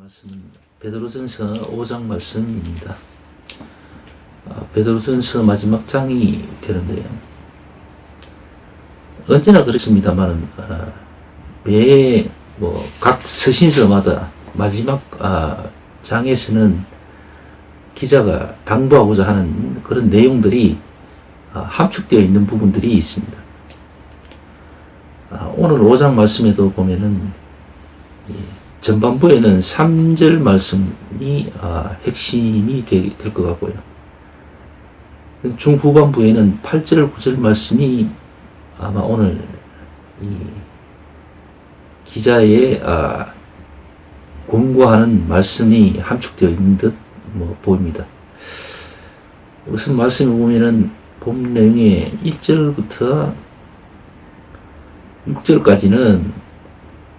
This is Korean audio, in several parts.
말씀은 베드로전서 5장 말씀입니다. 베드로전서 마지막 장이 되는데요. 언제나 그렇습니다만 매 각 서신서마다 마지막 장에서는 기자가 당부하고자 하는 그런 내용들이 함축되어 있는 부분들이 있습니다. 오늘 5장 말씀에도 보면은 전반부에는 3절 말씀이 핵심이 될 것 같고요. 중후반부에는 8절, 9절 말씀이 아마 오늘 이 기자의 권고하는 말씀이 함축되어 있는 듯 보입니다. 우선 말씀을 보면은 본 내용의 1절부터 6절까지는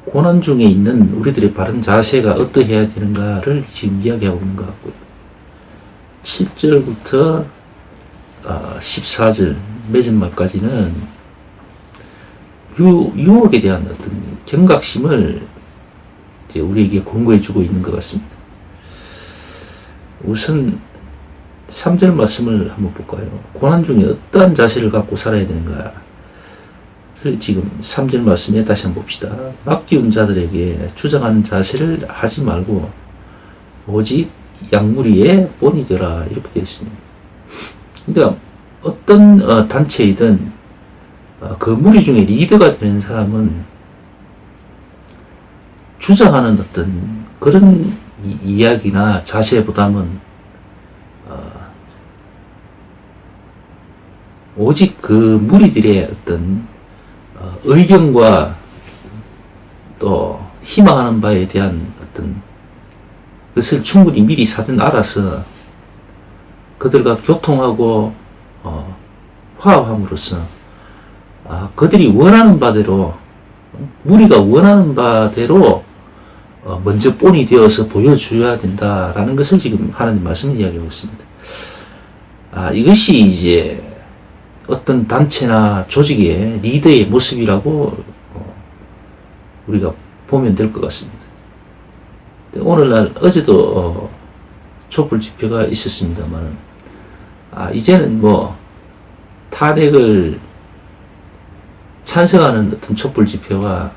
고난 중에 있는 우리들의 바른 자세가 어떠해야 되는가를 지금 이야기하고 있는 것 같고요. 7절부터 14절 매진말까지는 유혹에 대한 어떤 경각심을 이제 우리에게 권고해 주고 있는 것 같습니다. 우선 3절 말씀을 한번 볼까요? 고난 중에 어떠한 자세를 갖고 살아야 되는가를 지금 3절 말씀에 다시 한번 봅시다. 맡기운 자들에게 주장하는 자세를 하지 말고 오직 양무리에 본이 되라, 이렇게 되어 있습니다. 그러니까 어떤 단체이든 그 무리 중에 리더가 되는 사람은 주장하는 어떤 그런 이야기나 자세보다는 오직 그 무리들의 어떤 의견과 또 희망하는 바에 대한 어떤 것을 충분히 미리 사전 알아서 그들과 교통하고 화합함으로써 그들이 원하는 바대로, 무리가 원하는 바대로 먼저 본이 되어서 보여줘야 된다라는 것을 지금 하나님 말씀을 이야기하고 있습니다. 이것이 이제 어떤 단체나 조직의 리더의 모습이라고 우리가 보면 될 것 같습니다. 오늘날 어제도 촛불 집회가 있었습니다만 이제는 탄핵을 찬성하는 어떤 촛불 집회와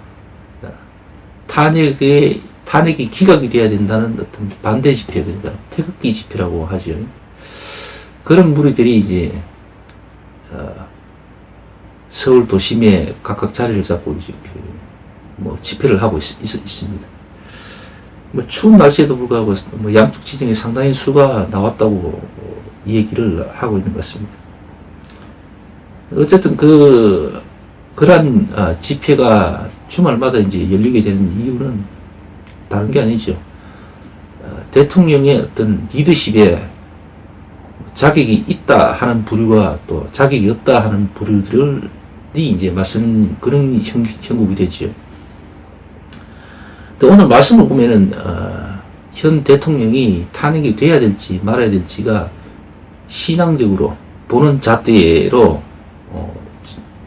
탄핵이 기각이 돼야 된다는 어떤 반대 집회입니다. 태극기 집회라고 하죠. 그런 무리들이 이제 서울 도심에 각각 자리를 잡고 이제 집회를 하고 있습니다. 추운 날씨에도 불구하고 양쪽 지정에 상당히 수가 나왔다고 얘기를 하고 있는 것 같습니다. 어쨌든 그러한 집회가 주말마다 이제 열리게 되는 이유는 다른 게 아니죠. 대통령의 어떤 리더십에 자격이 있다 하는 부류와 또 자격이 없다 하는 부류들이 이제 맞서는 그런 형국이 되죠. 또 오늘 말씀을 보면은 현 대통령이 탄핵이 돼야 될지 말아야 될지가 신앙적으로 보는 잣대로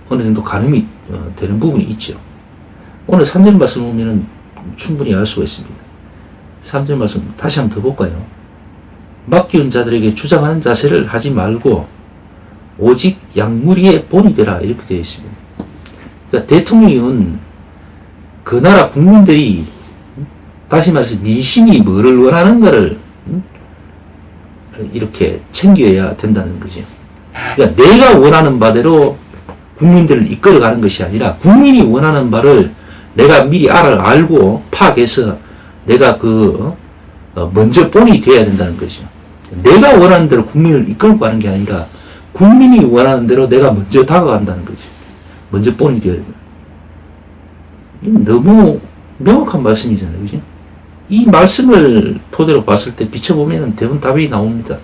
어느 정도 가늠이 되는 부분이 있죠. 오늘 3절 말씀 보면은 충분히 알 수가 있습니다. 3절 말씀 다시 한번 더 볼까요? 맡기운 자들에게 주장하는 자세를 하지 말고 오직 양무리의 본이 되라, 이렇게 되어 있습니다. 그러니까 대통령은 그 나라 국민들이, 다시 말해서 민심이 뭐를 원하는가를 이렇게 챙겨야 된다는 거죠. 그러니까 내가 원하는 바대로 국민들을 이끌어가는 것이 아니라 국민이 원하는 바를 내가 미리 알고 파악해서 내가 먼저 본이 되어야 된다는 거죠. 내가 원하는 대로 국민을 이끌고 가는 게 아니라 국민이 원하는 대로 내가 먼저 다가간다는 거죠. 먼저 본이 되어야 된다. 너무 명확한 말씀이잖아요. 그죠? 이 말씀을 토대로 봤을 때 비춰보면 대부분 답이 나옵니다.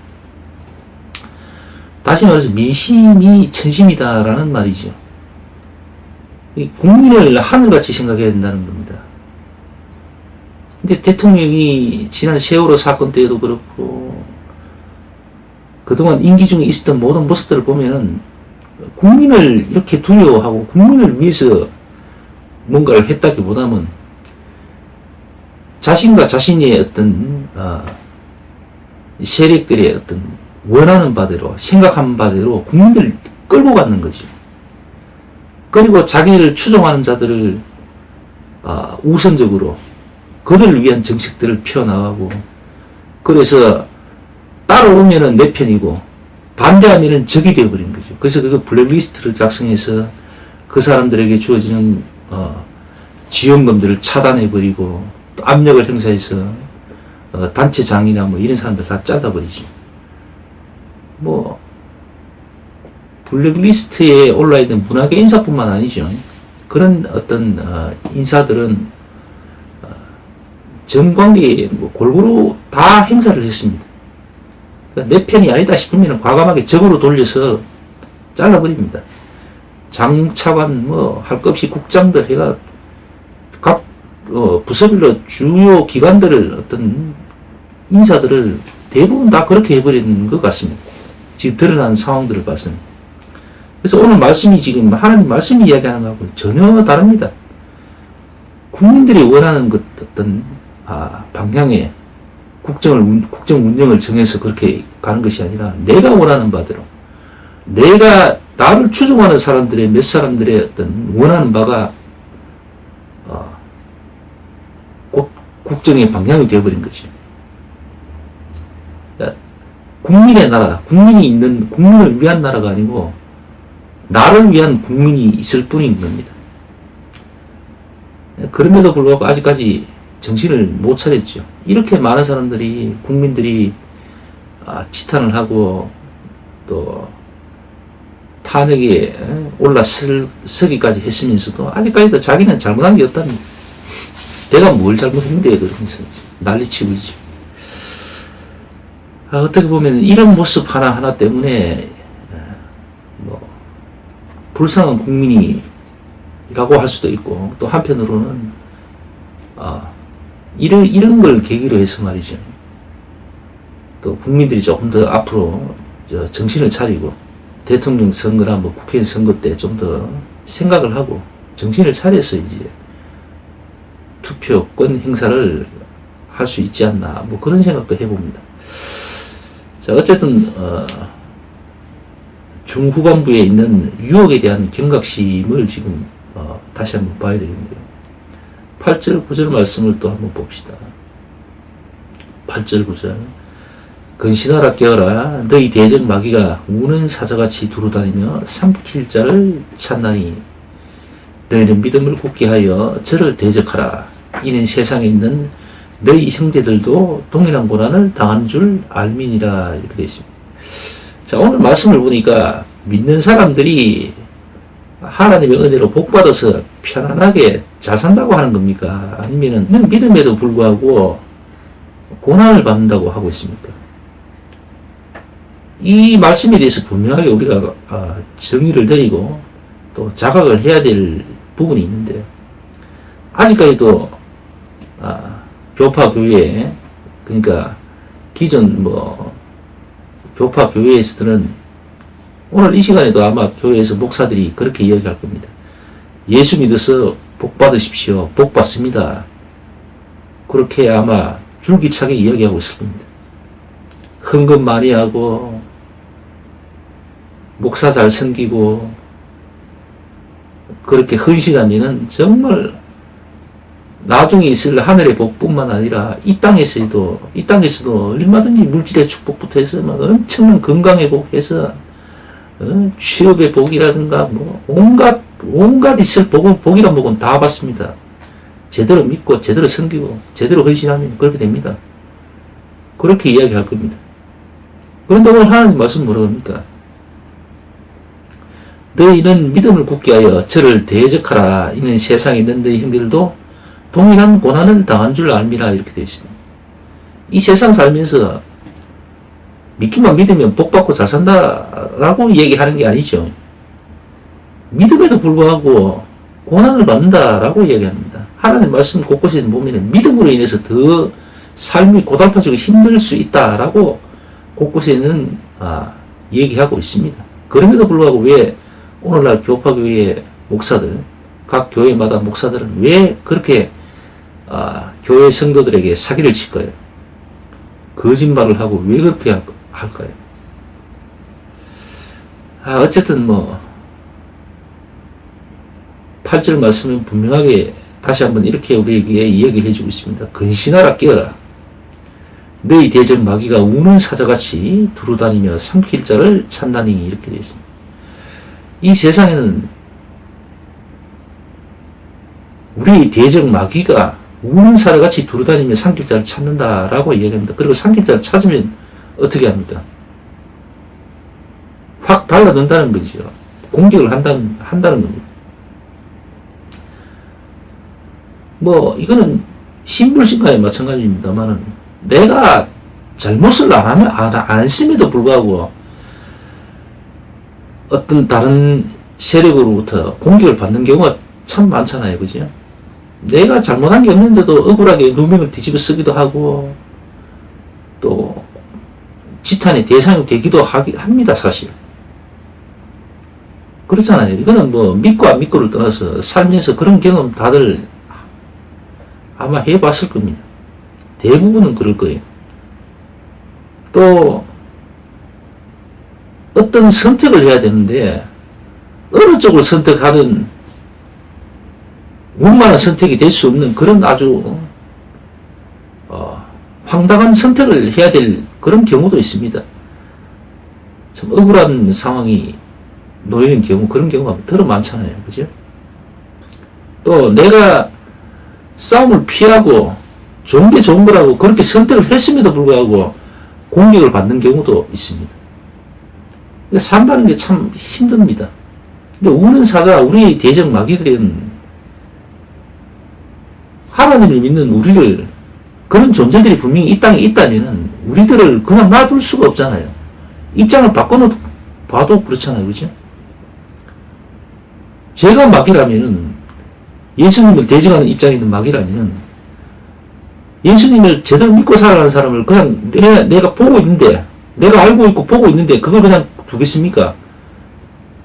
다시 말해서 민심이 천심이다라는 말이죠. 국민을 하늘같이 생각해야 된다는 겁니다. 근데 대통령이 지난 세월호 사건 때에도 그렇고 그동안 임기 중에 있었던 모든 모습들을 보면은 국민을 이렇게 두려워하고 국민을 위해서 뭔가를 했다기보다는 자신과 자신의 어떤 세력들의 어떤 원하는 바대로 생각하는 바대로 국민들을 끌고 가는 거죠. 그리고 자기를 추종하는 자들을 우선적으로 그들을 위한 정책들을 펴나가고, 그래서 따라오면은 내 편이고 반대하면은 적이 되어버린 거죠. 그래서 그 블랙리스트를 작성해서 그 사람들에게 주어지는 지원금들을 차단해버리고 또 압력을 행사해서 단체장이나 뭐 이런 사람들 다 잘라버리죠. 뭐 블랙리스트에 올라있는 문화계 인사뿐만 아니죠. 그런 어떤 인사들은 정관계에 뭐 골고루 다 행사를 했습니다. 그러니까 내 편이 아니다 싶으면 과감하게 적으로 돌려서 잘라버립니다. 장차관 뭐 할 것 없이 국장들 해가 각 부서별로 주요 기관들을 어떤 인사들을 대부분 다 그렇게 해버리는 것 같습니다. 지금 드러난 상황들을 봤습니다. 그래서 오늘 말씀이 지금 하나님 말씀이 이야기하는 것하고 전혀 다릅니다. 국민들이 원하는 것 어떤 방향의 국정 운영을 정해서 그렇게 가는 것이 아니라 내가 원하는 바대로, 내가 나를 추종하는 사람들의 몇 사람들의 어떤 원하는 바가 국정의 방향이 되어버린 거죠. 국민의 나라, 국민을 위한 나라가 아니고 나를 위한 국민이 있을 뿐인 겁니다. 그럼에도 불구하고 아직까지 정신을 못 차렸죠. 이렇게 많은 사람들이, 국민들이 치탄을 하고 또 탄핵에 올라서기까지 했으면서도 아직까지도 자기는 잘못한 게 없답니다. 내가 뭘 잘못했는데 그러면서 난리치고 있죠. 어떻게 보면 이런 모습 하나하나 때문에 뭐 불쌍한 국민이라고 할 수도 있고, 또 한편으로는 이런 걸 계기로 해서 말이죠. 또 국민들이 조금 더 앞으로 정신을 차리고 대통령 선거나 뭐 국회의원 선거 때 좀 더 생각을 하고 정신을 차려서 이제 투표권 행사를 할 수 있지 않나, 뭐 그런 생각도 해봅니다. 자, 어쨌든 중후반부에 있는 유혹에 대한 경각심을 지금 다시 한번 봐야 되겠네요. 8절 9절 말씀을 또 한번 봅시다. 8절 9절 근신하라 깨어라, 너희 대적 마귀가 우는 사자같이 두루다니며 삼킬 자를 찾나니 너희는 믿음을 굳게 하여 저를 대적하라. 이는 세상에 있는 너희 형제들도 동일한 고난을 당한 줄 알미니라. 이렇게 되어 있습니다. 자, 오늘 말씀을 보니까 믿는 사람들이 하나님의 은혜로 복받아서 편안하게 잘 산다고 하는 겁니까? 아니면은 믿음에도 불구하고 고난을 받는다고 하고 있습니까? 이 말씀에 대해서 분명하게 우리가 정의를 내리고 또 자각을 해야 될 부분이 있는데요. 아직까지도 교파 교회, 그러니까 기존 뭐 교파 교회에서는 오늘 이 시간에도 아마 교회에서 목사들이 그렇게 이야기할 겁니다. 예수 믿어서 복 받으십시오. 복 받습니다. 그렇게 아마 줄기차게 이야기하고 있을 겁니다. 헌금 많이 하고 목사 잘 섬기고 그렇게 헌신하면은 정말 나중에 있을 하늘의 복뿐만 아니라 이 땅에서도 얼마든지 물질의 축복부터 해서 막 엄청난 건강의 복해서 취업의 복이라든가 뭐 온갖 있을 복이란 복은 다 받습니다. 제대로 믿고 제대로 섬기고 제대로 헌신하면 그렇게 됩니다. 그렇게 이야기할 겁니다. 그런데 오늘 하나님 말씀 뭐라고 합니까? 너희는 믿음을 굳게 하여 저를 대적하라. 이는 세상에 있는 너희 형제들도 동일한 고난을 당한 줄 알미라. 이렇게 되어 있습니다. 이 세상 살면서 믿기만 믿으면 복받고 잘 산다라고 얘기하는 게 아니죠. 믿음에도 불구하고 고난을 받는다라고 얘기합니다. 하나님 말씀 곳곳에 보면 믿음으로 인해서 더 삶이 고달파지고 힘들 수 있다라고 곳곳에는 얘기하고 있습니다. 그럼에도 불구하고 왜 오늘날 교파교회의 목사들, 각 교회마다 목사들은 왜 그렇게 교회 성도들에게 사기를 칠까요? 거짓말을 하고 왜 그렇게 할까요? 어쨌든 8절 말씀은 분명하게 다시 한번 이렇게 우리에게 이야기를 해주고 있습니다. 근신하라 깨어라. 너희 대적 마귀가 우는 사자같이 두루다니며 삼킬 자를 찾나니 이렇게 되어 있습니다. 이 세상에는 우리 대적 마귀가 우는 사자같이 두루다니며 삼킬 자를 찾는다라고 이야기합니다. 그리고 삼킬 자를 찾으면 어떻게 합니까? 확 달라든다는 거죠. 공격을 한다는 겁니다. 이거는 신불신과에 마찬가지입니다만은 내가 잘못을 안 했음에도 불구하고 어떤 다른 세력으로부터 공격을 받는 경우가 참 많잖아요. 그죠? 내가 잘못한 게 없는데도 억울하게 누명을 뒤집어 쓰기도 하고 또 지탄의 대상이 되기도 합니다. 사실. 그렇잖아요. 이거는 믿고 안 믿고를 떠나서 살면서 그런 경험 다들 아마 해봤을 겁니다. 대부분은 그럴 거예요. 또 어떤 선택을 해야 되는데 어느 쪽을 선택하든 원만한 선택이 될 수 없는 그런 아주 황당한 선택을 해야 될 그런 경우도 있습니다. 참 억울한 상황이 놓이는 경우, 그런 경우가 더러 많잖아요. 그죠? 또 내가 싸움을 피하고 좋은 게 좋은 거라고 그렇게 선택을 했음에도 불구하고 공격을 받는 경우도 있습니다. 산다는 게 참 힘듭니다. 근데 우는 사자, 우리 대적 마귀들은 하나님을 믿는 우리를, 그런 존재들이 분명히 이 땅에 있다면 우리들을 그냥 놔둘 수가 없잖아요. 입장을 봐도 그렇잖아요. 그죠? 제가 마귀라면은, 예수님을 대적하는 입장에 있는 마귀라면 예수님을 제대로 믿고 살아가는 사람을 그냥 내가 보고 있는데, 내가 알고 있고 보고 있는데 그걸 그냥 두겠습니까?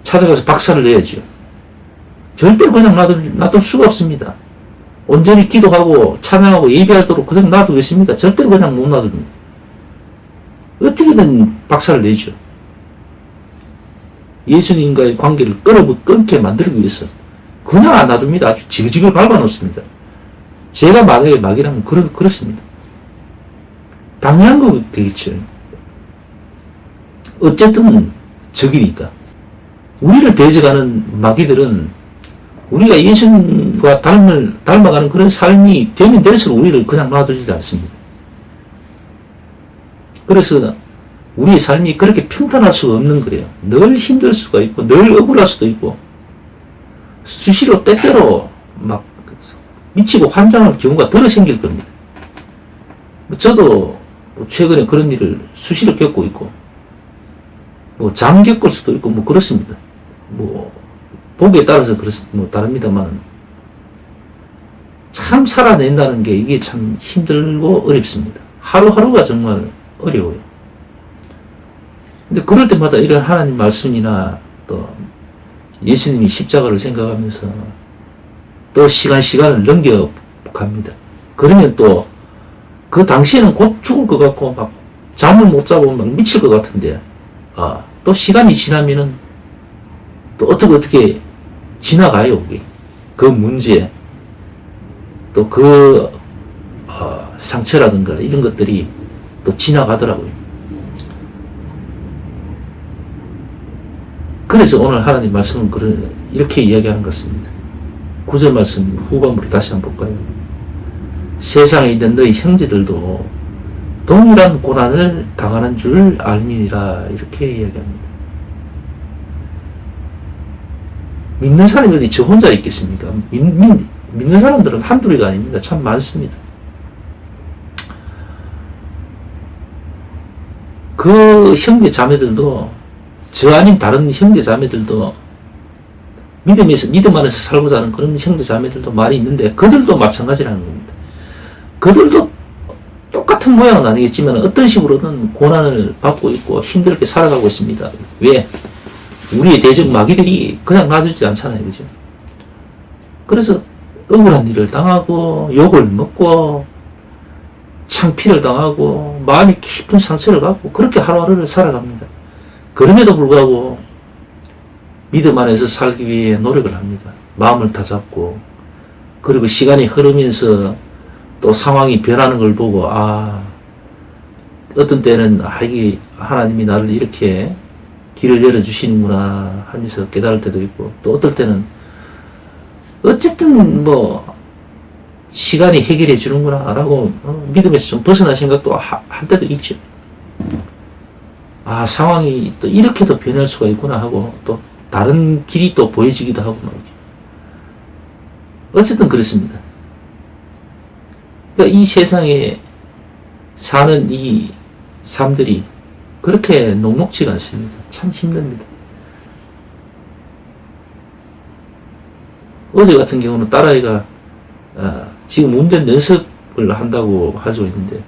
찾아가서 박살을 내야죠. 절대로 그냥 놔둘 수가 없습니다. 온전히 기도하고 찬양하고 예배하도록 그냥 놔두겠습니까? 절대로 그냥 못 놔둡니다. 어떻게든 박살을 내죠. 예수님과의 관계를 끊게 만들기 위해서 그냥 안 놔둡니다. 아주 지그지그 밟아놓습니다. 제가 만약에 마귀라면 그렇습니다. 당연한 거겠죠. 어쨌든 적이니까. 우리를 대적하는 마귀들은 우리가 예수님과 닮아가는 그런 삶이 되면 될수록 우리를 그냥 놔두지 않습니다. 그래서 우리의 삶이 그렇게 평탄할 수가 없는 거예요. 늘 힘들 수가 있고 늘 억울할 수도 있고 수시로 때때로 막 미치고 환장할 경우가 덜어 생길 겁니다. 저도 최근에 그런 일을 수시로 겪고 있고 잠 겪을 수도 있고 그렇습니다. 보기에 따라서 다릅니다만 참 살아낸다는 게 이게 참 힘들고 어렵습니다. 하루하루가 정말 어려워요. 근데 그럴 때마다 이런 하나님 말씀이나 또 예수님이 십자가를 생각하면서 또 시간을 넘겨갑니다. 그러면 또 그 당시에는 곧 죽을 것 같고 막 잠을 못 자고 막 미칠 것 같은데 또 시간이 지나면은 또 어떻게 지나가요. 그게. 그 문제 또 그 상처라든가 이런 것들이 또 지나가더라고요. 그래서 오늘 하나님 말씀은 이렇게 이야기하는 것 같습니다. 9절 말씀 후반부를 다시 한번 볼까요? 세상에 있는 너희 형제들도 동일한 고난을 당하는 줄 알미니라 이렇게 이야기합니다. 믿는 사람이 어디 저 혼자 있겠습니까? 믿는 사람들은 한둘이가 아닙니다. 참 많습니다. 그 형제 자매들도 저 아닌 다른 형제 자매들도 믿음 안에서 살고자 하는 그런 형제 자매들도 많이 있는데 그들도 마찬가지라는 겁니다. 그들도 똑같은 모양은 아니겠지만 어떤 식으로든 고난을 받고 있고 힘들게 살아가고 있습니다. 왜? 우리의 대적 마귀들이 그냥 놔두지 않잖아요. 그죠? 그래서 억울한 일을 당하고 욕을 먹고 창피를 당하고 마음이 깊은 상처를 갖고 그렇게 하루하루를 살아갑니다. 그럼에도 불구하고 믿음 안에서 살기 위해 노력을 합니다. 마음을 다잡고, 그리고 시간이 흐르면서 또 상황이 변하는 걸 보고, 어떤 때는 이게 하나님이 나를 이렇게 길을 열어주시는구나 하면서 깨달을 때도 있고, 또 어떨 때는 어쨌든 시간이 해결해 주는구나 라고 믿음에서 좀 벗어난 생각도 할 때도 있죠. 상황이 또 이렇게도 변할 수가 있구나 하고, 또 다른 길이 또 보여지기도 하고 말이죠. 어쨌든 그렇습니다. 그러니까 이 세상에 사는 이 삶들이 그렇게 녹록지가 않습니다. 참 힘듭니다. 어제 같은 경우는 딸아이가 지금 운전 연습을 한다고 하고 있는데,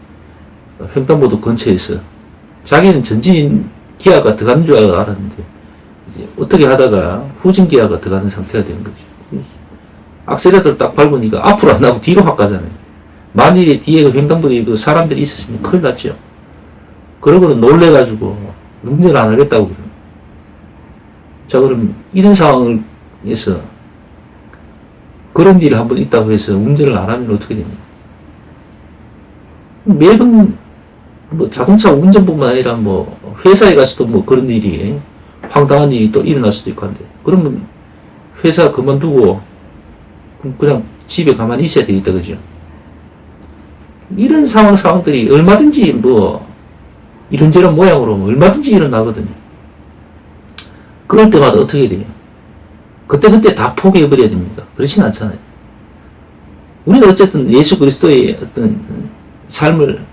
횡단보도 근처에서 자기는 전진 기아가 들어가는 줄 알았는데 어떻게 하다가 후진 기아가 들어가는 상태가 된 거죠. 악셀레터를 딱 밟으니까 앞으로 안 나고 뒤로 확 가잖아요. 만일에 뒤에 횡단보도에 사람들이 있었으면 큰일 났죠. 그러고는 놀래가지고 운전을 안 하겠다고 그래요. 자, 그럼 이런 상황에서 그런 일이 한번 있다고 해서 운전을 안 하면 어떻게 됩니까? 매번 자동차 운전뿐만 아니라 회사에 가서도 그런 일이, 황당한 일이 또 일어날 수도 있고 한데, 그러면 회사 그만두고 그냥 집에 가만히 있어야 되겠다, 그죠? 이런 상황들이 얼마든지 이런저런 모양으로 얼마든지 일어나거든요. 그럴 때마다 어떻게 돼요? 그때 다 포기해버려야 됩니까? 그렇진 않잖아요. 우리는 어쨌든 예수 그리스도의 어떤 삶을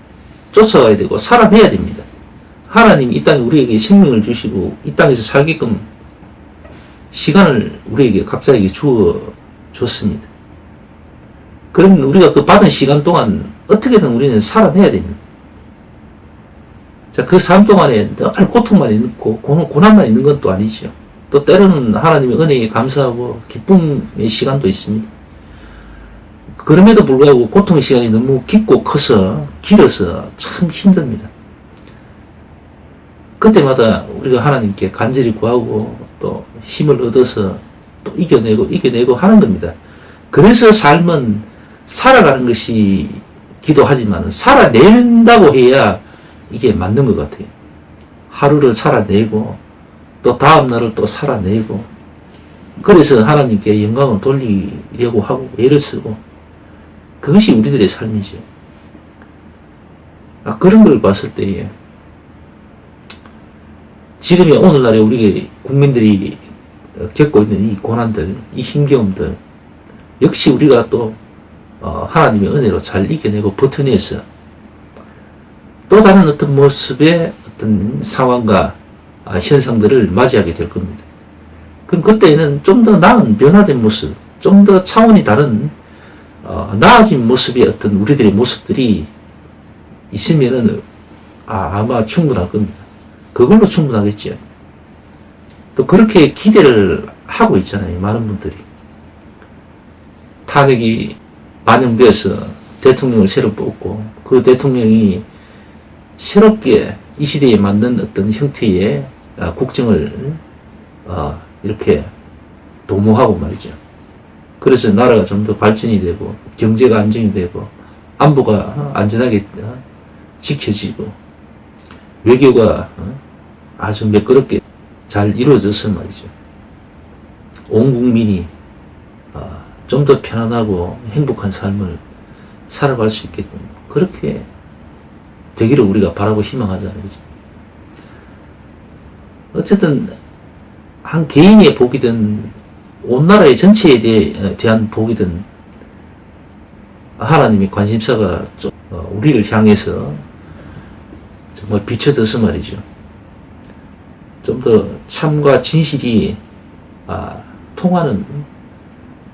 쫓아가야 되고 살아내야 됩니다. 하나님이 이 땅에 우리에게 생명을 주시고 이 땅에서 살게끔 시간을 우리에게 각자에게 줬습니다. 그러면 우리가 그 받은 시간 동안 어떻게든 우리는 살아내야 됩니다. 자, 그 삶 동안에 늘 고통만 있고 고난만 있는 건 또 아니죠. 또 때로는 하나님의 은혜에 감사하고 기쁨의 시간도 있습니다. 그럼에도 불구하고 고통의 시간이 너무 깊고 길어서 참 힘듭니다. 그때마다 우리가 하나님께 간절히 구하고 또 힘을 얻어서 또 이겨내고 하는 겁니다. 그래서 삶은 살아가는 것이 기도하지만 살아낸다고 해야 이게 맞는 것 같아요. 하루를 살아내고 또 다음 날을 또 살아내고, 그래서 하나님께 영광을 돌리려고 하고 애를 쓰고, 그것이 우리들의 삶이죠. 그런 걸 봤을 때에 지금의 오늘날에 우리 국민들이 겪고 있는 이 고난들, 이 힘겨움들, 역시 우리가 또 하나님의 은혜로 잘 이겨내고 버텨내서 또 다른 어떤 모습의 어떤 상황과 현상들을 맞이하게 될 겁니다. 그럼 그때는 좀 더 나은 변화된 모습, 좀 더 차원이 다른 나아진 모습의 어떤 우리들의 모습들이 있으면은 아마 충분할 겁니다. 그걸로 충분하겠죠. 또 그렇게 기대를 하고 있잖아요. 많은 분들이. 탄핵이 반영돼서 대통령을 새로 뽑고 그 대통령이 새롭게 이 시대에 맞는 어떤 형태의 국정을 이렇게 도모하고 말이죠. 그래서 나라가 좀 더 발전이 되고 경제가 안정이 되고 안보가 안전하게 지켜지고 외교가 아주 매끄럽게 잘 이루어져서 말이죠. 온 국민이 좀 더 편안하고 행복한 삶을 살아갈 수 있게끔 그렇게 되기를 우리가 바라고 희망하잖아요. 그죠? 어쨌든 한 개인의 복이든 온 나라의 전체에 대한 복이든 하나님의 관심사가 좀 우리를 향해서 정말 비춰져서 말이죠. 좀 더 참과 진실이 통하는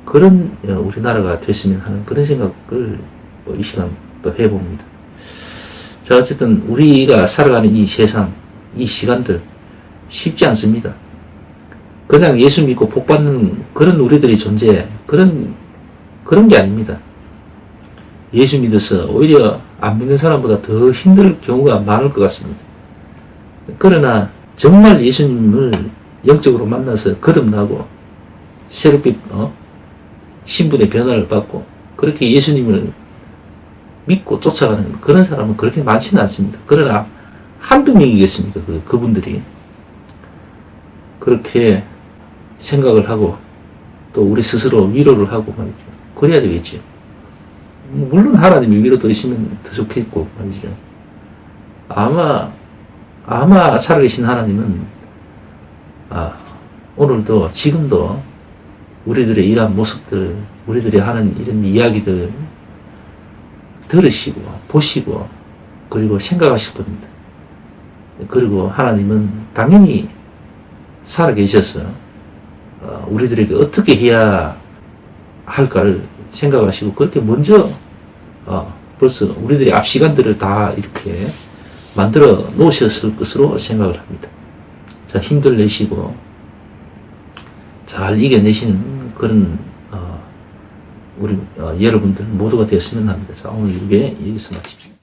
그런 우리나라가 됐으면 하는 그런 생각을 이 시간 또 해봅니다. 자, 어쨌든 우리가 살아가는 이 세상, 이 시간들 쉽지 않습니다. 그냥 예수 믿고 복 받는 그런 우리들의 존재, 그런 그런 게 아닙니다. 예수 믿어서 오히려 안 믿는 사람보다 더 힘들 경우가 많을 것 같습니다. 그러나 정말 예수님을 영적으로 만나서 거듭나고 새롭게 신분의 변화를 받고 그렇게 예수님을 믿고 쫓아가는 그런 사람은 그렇게 많지는 않습니다. 그러나 한두 명이겠습니까? 그분들이 그렇게 생각을 하고 또 우리 스스로 위로를 하고 말이죠. 그래야 되겠죠. 물론 하나님의 위로도 있으면 더 좋겠고 말이죠. 아마 살아계신 하나님은 오늘도 지금도 우리들의 이러한 모습들, 우리들이 하는 이런 이야기들 들으시고 보시고 그리고 생각하실 겁니다. 그리고 하나님은 당연히 살아계셔서 우리들에게 어떻게 해야 할까를 생각하시고 그렇게 먼저 벌써 우리들의 앞 시간들을 다 이렇게 만들어 놓으셨을 것으로 생각을 합니다. 자, 힘들 내시고 잘 이겨내시는 그런 우리 여러분들 모두가 되었으면 합니다. 자, 오늘 이게 여기서 마칩시다.